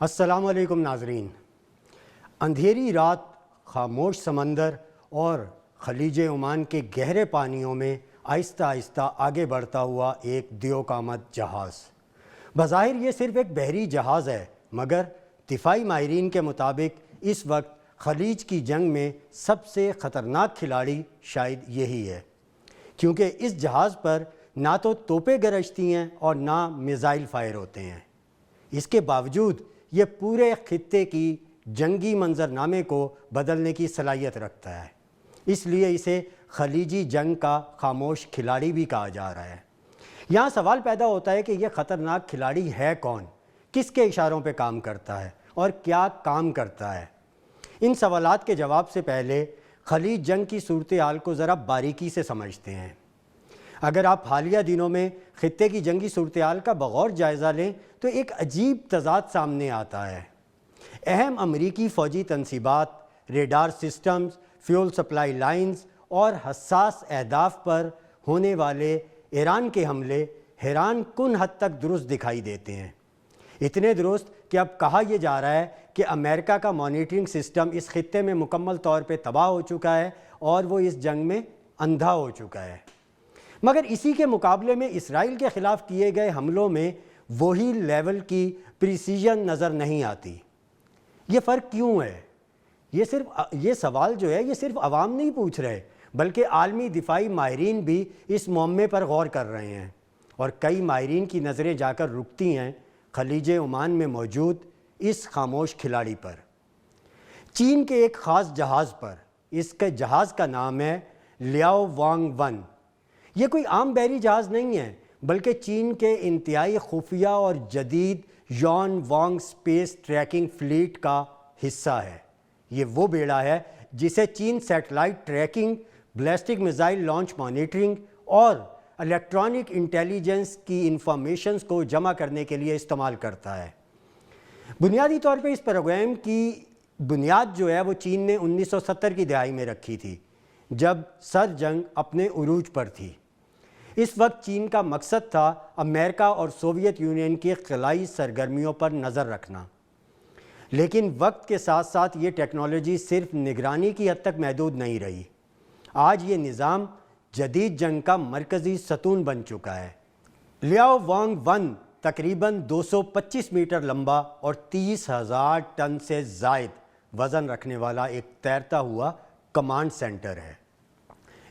السلام علیکم ناظرین۔ اندھیری رات، خاموش سمندر اور خلیج عمان کے گہرے پانیوں میں آہستہ آہستہ آگے بڑھتا ہوا ایک دیو کامت جہاز۔ بظاہر یہ صرف ایک بحری جہاز ہے، مگر دفاعی ماہرین کے مطابق اس وقت خلیج کی جنگ میں سب سے خطرناک کھلاڑی شاید یہی ہے، کیونکہ اس جہاز پر نہ تو توپیں گرجتی ہیں اور نہ میزائل فائر ہوتے ہیں۔ اس کے باوجود یہ پورے خطے کی جنگی منظرنامے کو بدلنے کی صلاحیت رکھتا ہے، اس لیے اسے خلیجی جنگ کا خاموش کھلاڑی بھی کہا جا رہا ہے۔ یہاں سوال پیدا ہوتا ہے کہ یہ خطرناک کھلاڑی ہے کون، کس کے اشاروں پہ کام کرتا ہے اور کیا کام کرتا ہے؟ ان سوالات کے جواب سے پہلے خلیج جنگ کی صورتحال کو ذرا باریکی سے سمجھتے ہیں۔ اگر آپ حالیہ دنوں میں خطے کی جنگی صورتحال کا بغور جائزہ لیں تو ایک عجیب تضاد سامنے آتا ہے۔ اہم امریکی فوجی تنصیبات، radar systems, fuel supply lines اور حساس اہداف پر ہونے والے ایران کے حملے حیران کن حد تک درست دکھائی دیتے ہیں۔ اتنے درست کہ اب کہا یہ جا رہا ہے کہ امریکہ کا مانیٹرنگ سسٹم اس خطے میں مکمل طور پہ تباہ ہو چکا ہے اور وہ اس جنگ میں اندھا ہو چکا ہے۔ مگر اسی کے مقابلے میں اسرائیل کے خلاف کیے گئے حملوں میں وہی لیول کی پریسیجن نظر نہیں آتی۔ یہ فرق کیوں ہے؟ یہ سوال جو ہے یہ صرف عوام نہیں پوچھ رہے، بلکہ عالمی دفاعی ماہرین بھی اس معمے پر غور کر رہے ہیں، اور کئی ماہرین کی نظریں جا کر رکتی ہیں خلیج عمان میں موجود اس خاموش کھلاڑی پر، چین کے ایک خاص جہاز پر۔ اس کے جہاز کا نام ہے لیاؤ وانگ 1۔ یہ کوئی عام بحری جہاز نہیں ہے، بلکہ چین کے انتہائی خفیہ اور جدید یون وانگ سپیس ٹریکنگ فلیٹ کا حصہ ہے۔ یہ وہ بیڑا ہے جسے چین satellite tracking, ballistic missile launch monitoring اور الیکٹرانک انٹیلیجنس کی انفارمیشنز کو جمع کرنے کے لیے استعمال کرتا ہے۔ بنیادی طور پہ اس پروگرام کی بنیاد جو ہے وہ چین نے 1970 کی دہائی میں رکھی تھی، جب سر جنگ اپنے عروج پر تھی۔ اس وقت چین کا مقصد تھا امریکہ اور سوویت یونین کی خلائی سرگرمیوں پر نظر رکھنا، لیکن وقت کے ساتھ ساتھ یہ ٹیکنالوجی صرف نگرانی کی حد تک محدود نہیں رہی۔ آج یہ نظام جدید جنگ کا مرکزی ستون بن چکا ہے۔ لیاؤ وانگ 1 تقریباً 225 میٹر لمبا اور 30,000 ٹن سے زائد وزن رکھنے والا ایک تیرتا ہوا کمانڈ سینٹر ہے۔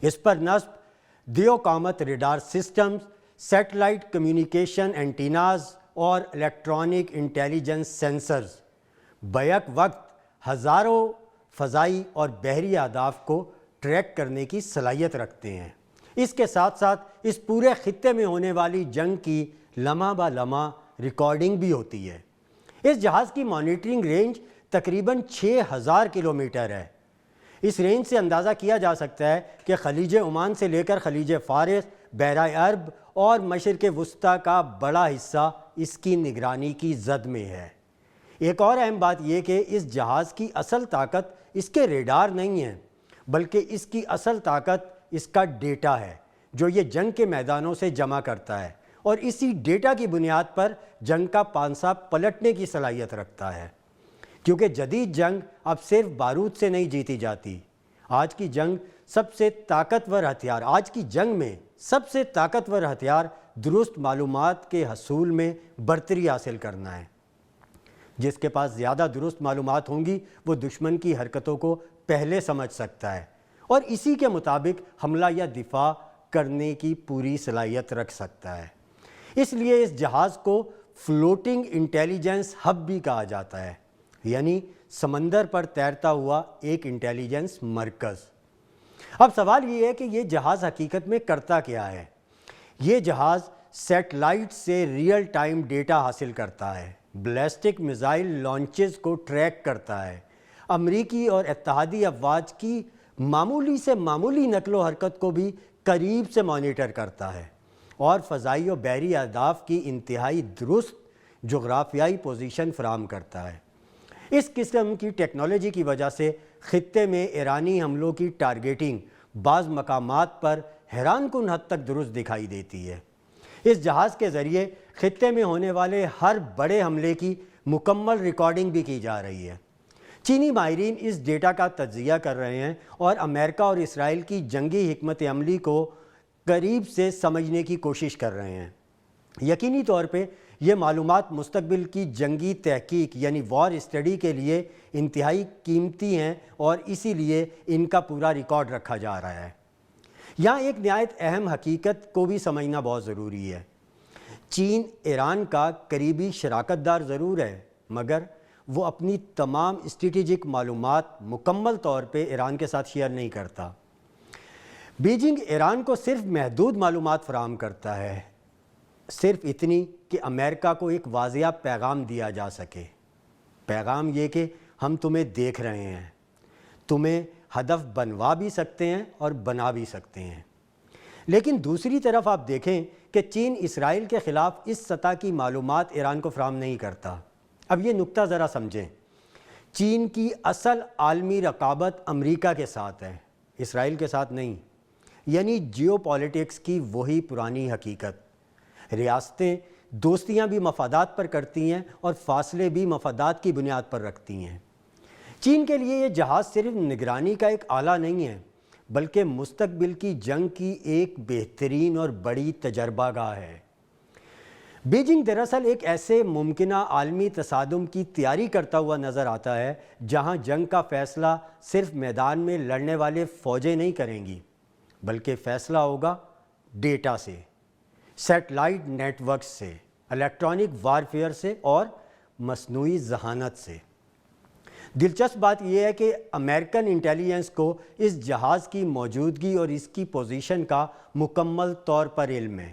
اس پر نصب دیو کامت radar systems, satellite communication antennas اور الیکٹرانک انٹیلیجنس سینسرز بیک وقت ہزاروں فضائی اور بحری اہداف کو ٹریک کرنے کی صلاحیت رکھتے ہیں۔ اس کے ساتھ ساتھ اس پورے خطے میں ہونے والی جنگ کی لمحہ بہ لمحہ ریکارڈنگ بھی ہوتی ہے۔ اس جہاز کی مانیٹرنگ رینج تقریباً 6000 کلومیٹر ہے۔ اس رینج سے اندازہ کیا جا سکتا ہے کہ خلیج عمان سے لے کر خلیج فارس، بحیرہ عرب اور مشرق وسطیٰ کا بڑا حصہ اس کی نگرانی کی زد میں ہے۔ ایک اور اہم بات یہ کہ اس جہاز کی اصل طاقت اس کے ریڈار نہیں ہے، بلکہ اس کی اصل طاقت اس کا ڈیٹا ہے جو یہ جنگ کے میدانوں سے جمع کرتا ہے، اور اسی ڈیٹا کی بنیاد پر جنگ کا پانسا پلٹنے کی صلاحیت رکھتا ہے، کیونکہ جدید جنگ اب صرف بارود سے نہیں جیتی جاتی۔ آج کی جنگ میں سب سے طاقتور ہتھیار درست معلومات کے حصول میں برتری حاصل کرنا ہے۔ جس کے پاس زیادہ درست معلومات ہوں گی وہ دشمن کی حرکتوں کو پہلے سمجھ سکتا ہے اور اسی کے مطابق حملہ یا دفاع کرنے کی پوری صلاحیت رکھ سکتا ہے۔ اس لیے اس جہاز کو فلوٹنگ انٹیلیجنس ہب بھی کہا جاتا ہے، یعنی سمندر پر تیرتا ہوا ایک انٹیلیجنس مرکز۔ اب سوال یہ ہے کہ یہ جہاز حقیقت میں کرتا کیا ہے؟ یہ جہاز سیٹلائٹ سے ریئل ٹائم ڈیٹا حاصل کرتا ہے، بیلسٹک میزائل لانچز کو ٹریک کرتا ہے، امریکی اور اتحادی افواج کی معمولی سے معمولی نقل و حرکت کو بھی قریب سے مانیٹر کرتا ہے، اور فضائی و بحری اہداف کی انتہائی درست جغرافیائی پوزیشن فراہم کرتا ہے۔ اس قسم کی ٹیکنالوجی کی وجہ سے خطے میں ایرانی حملوں کی ٹارگیٹنگ بعض مقامات پر حیران کن حد تک درست دکھائی دیتی ہے۔ اس جہاز کے ذریعے خطے میں ہونے والے ہر بڑے حملے کی مکمل ریکارڈنگ بھی کی جا رہی ہے۔ چینی ماہرین اس ڈیٹا کا تجزیہ کر رہے ہیں اور امریکہ اور اسرائیل کی جنگی حکمت عملی کو قریب سے سمجھنے کی کوشش کر رہے ہیں۔ یقینی طور پہ یہ معلومات مستقبل کی جنگی تحقیق یعنی وار اسٹڈی کے لیے انتہائی قیمتی ہیں اور اسی لیے ان کا پورا ریکارڈ رکھا جا رہا ہے۔ یہاں ایک نہایت اہم حقیقت کو بھی سمجھنا بہت ضروری ہے۔ چین ایران کا قریبی شراکت دار ضرور ہے، مگر وہ اپنی تمام اسٹریٹجک معلومات مکمل طور پہ ایران کے ساتھ شیئر نہیں کرتا۔ بیجنگ ایران کو صرف محدود معلومات فراہم کرتا ہے، صرف اتنی کہ امریکہ کو ایک واضح پیغام دیا جا سکے۔ پیغام یہ کہ ہم تمہیں دیکھ رہے ہیں، تمہیں ہدف بنوا بھی سکتے ہیں اور بنا بھی سکتے ہیں۔ لیکن دوسری طرف آپ دیکھیں کہ چین اسرائیل کے خلاف اس سطح کی معلومات ایران کو فراہم نہیں کرتا۔ اب یہ نقطہ ذرا سمجھیں، چین کی اصل عالمی رقابت امریکہ کے ساتھ ہے، اسرائیل کے ساتھ نہیں۔ یعنی جیو پالیٹکس کی وہی پرانی حقیقت، ریاستیں دوستیاں بھی مفادات پر کرتی ہیں اور فاصلے بھی مفادات کی بنیاد پر رکھتی ہیں۔ چین کے لیے یہ جہاز صرف نگرانی کا ایک آلہ نہیں ہے، بلکہ مستقبل کی جنگ کی ایک بہترین اور بڑی تجربہ گاہ ہے۔ بیجنگ دراصل ایک ایسے ممکنہ عالمی تصادم کی تیاری کرتا ہوا نظر آتا ہے جہاں جنگ کا فیصلہ صرف میدان میں لڑنے والے فوجیں نہیں کریں گی، بلکہ فیصلہ ہوگا ڈیٹا سے، سیٹلائٹ نیٹ ورکس سے، الیکٹرانک وارفیئر سے اور مصنوعی ذہانت سے۔ دلچسپ بات یہ ہے کہ امریکن انٹیلیجنس کو اس جہاز کی موجودگی اور اس کی پوزیشن کا مکمل طور پر علم ہے۔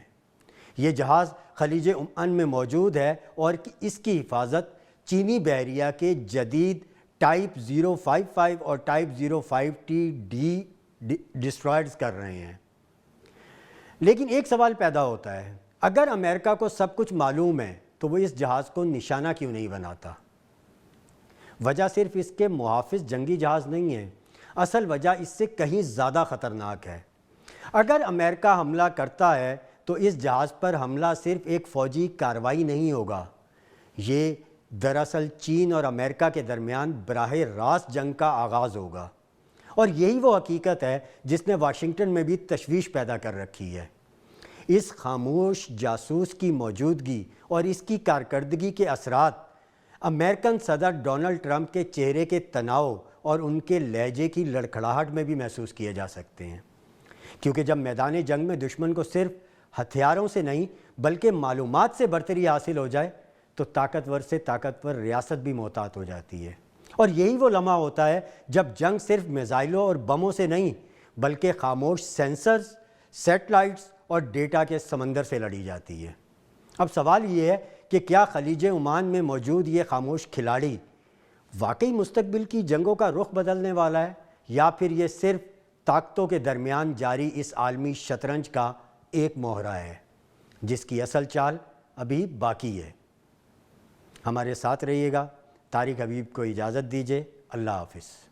یہ جہاز خلیج عمان میں موجود ہے اور اس کی حفاظت چینی بحریہ کے جدید ٹائپ 055 اور ٹائپ 05TD ڈسٹرائرز کر رہے ہیں۔ لیکن ایک سوال پیدا ہوتا ہے، اگر امریکہ کو سب کچھ معلوم ہے تو وہ اس جہاز کو نشانہ کیوں نہیں بناتا؟ وجہ صرف اس کے محافظ جنگی جہاز نہیں ہے، اصل وجہ اس سے کہیں زیادہ خطرناک ہے۔ اگر امریکہ حملہ کرتا ہے تو اس جہاز پر حملہ صرف ایک فوجی کارروائی نہیں ہوگا، یہ دراصل چین اور امریکہ کے درمیان براہ راست جنگ کا آغاز ہوگا۔ اور یہی وہ حقیقت ہے جس نے واشنگٹن میں بھی تشویش پیدا کر رکھی ہے۔ اس خاموش جاسوس کی موجودگی اور اس کی کارکردگی کے اثرات امریکن صدر ڈونلڈ ٹرمپ کے چہرے کے تناؤ اور ان کے لہجے کی لڑکھڑاہٹ میں بھی محسوس کیے جا سکتے ہیں، کیونکہ جب میدان جنگ میں دشمن کو صرف ہتھیاروں سے نہیں بلکہ معلومات سے برتری حاصل ہو جائے تو طاقتور سے طاقتور ریاست بھی محتاط ہو جاتی ہے۔ اور یہی وہ لمحہ ہوتا ہے جب جنگ صرف میزائلوں اور بموں سے نہیں بلکہ خاموش سینسرز، سیٹلائٹس اور ڈیٹا کے سمندر سے لڑی جاتی ہے۔ اب سوال یہ ہے کہ کیا خلیج عمان میں موجود یہ خاموش کھلاڑی واقعی مستقبل کی جنگوں کا رخ بدلنے والا ہے، یا پھر یہ صرف طاقتوں کے درمیان جاری اس عالمی شطرنج کا ایک مہرہ ہے جس کی اصل چال ابھی باقی ہے؟ ہمارے ساتھ رہیے گا۔ طارق حبیب کو اجازت دیجیے۔ اللہ حافظ۔